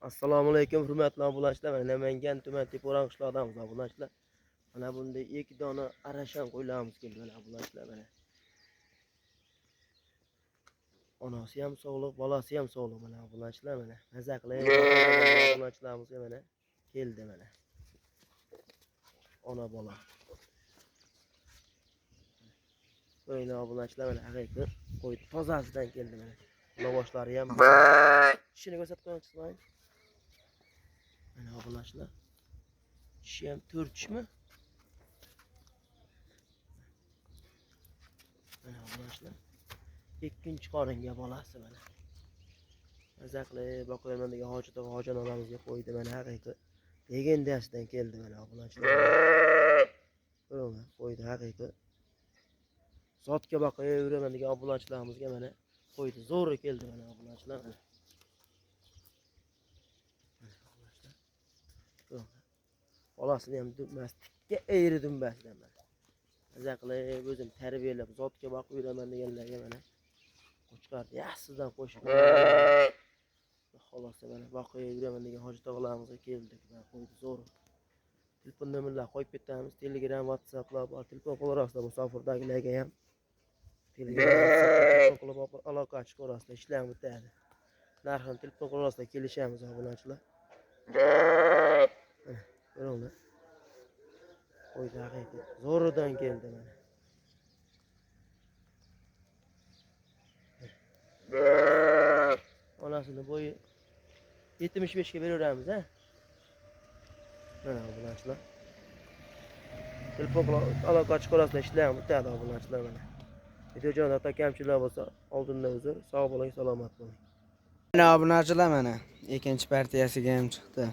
Assalomu alaykum hurmatli obunachilar. Mana Namangan tuman Teporan qishlog'idamiz obunachilar. Mana bunday 2 dona arashan qo'ylarimiz keldi mana obunachilar mana. Onasi ham sog'liq, bolasi ham sog'liq mana obunachilar mana. Maza qilib obunachilarimizga mana keldi mana. Ona bola. Qo'ylar obunachilar mana haqiqiy qo'y tozasidan keldi mana. Lavoshlari ham tishini ko'rsatib qo'ying. Mana obunachilar. Tishi ham 4 tishmi? Mana obunachilar. Ikkinchi qoringa bolasi mana. Maza qilib boqaman degan hojinomamizga qo'ydi mana haqiqiy. Legendasidan keldi mana obunachilar. Ko'ringlar, qo'ydi haqiqiy. Zotga boqaman degan obunachilarimizga mana qo'ydi. Zo'ri keldi mana obunachilar mana. Bolasini ham dumbasga eğri dumbasidan mana. Maza qilib o'zim tarbiyalab zotga boqib yuraman deganlarga mana qo'chqarni yaxshidan qo'shib xolos mana boqib yuraman degan hoji tog'larimizga keldik va qo'ydi zo'r. Telefon nomerlar qo'yib ketamiz. Telegram, WhatsApplar bor. Telefon qo'llarasida musofirdagilarga ham Telegram qilib aloqa chiqib orasida ishlar o'tadi. Narxini telefon qo'llarasida kelishamiz obunachilar. Ko'ringlar. Qo'ydi haqiqiy. Zo'ridan keldi mana. Onasini bo'yi 75 ga beraveramiz ha. Mana obunachilar. Telefon aloqa chiqarasida ishlar o'tadi obunachilar mana. Video jonda kamchiliklar bo'lsa oldindan uzr. Sog' bo'ling, salomat bo'ling. Mana obunachilar mana ikkinchi partiyasiga ham chiqdi.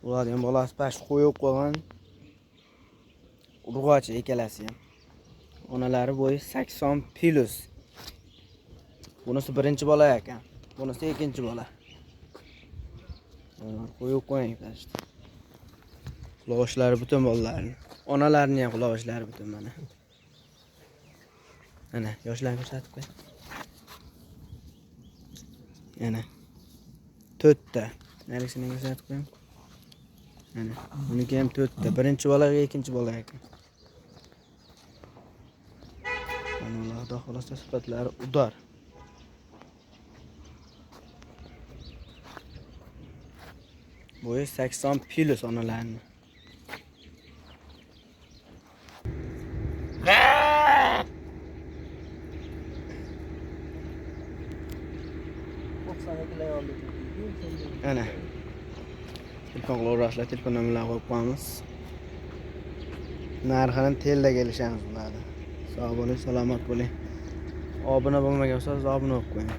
Ular ham bolasi pash qo'yib qo'ygan. Urg'ochi ikkalasi ham. Onalari bo'yi 80+. Bunisi birinchi bola ekan. Bunisi ikkinchi bola. Qo'yib qo'ying pashti. Quloqlari butun bolalarni. Onalarining ham quloqlari butun mana. Mana yoshlarni ko'rsatib qo'y. Yana 4 ta. Narisini ko'rsatib qo'ying. Mana buniki ham 4 ta. Birinchi bolaga ikkinchi bola ekan. Mana Allohga xolosa sifatlari udor. Bo'yi 80+ onalarni. Ana. Telefon qo'llarasida telefon nomerlarini qo'yib qo'yamiz. Narxini tezda kelishamiz ularda. Sog' bo'ling, salomat bo'ling. Obuna bo'lmagan bo'lsa, obuna bo'lib qo'ying.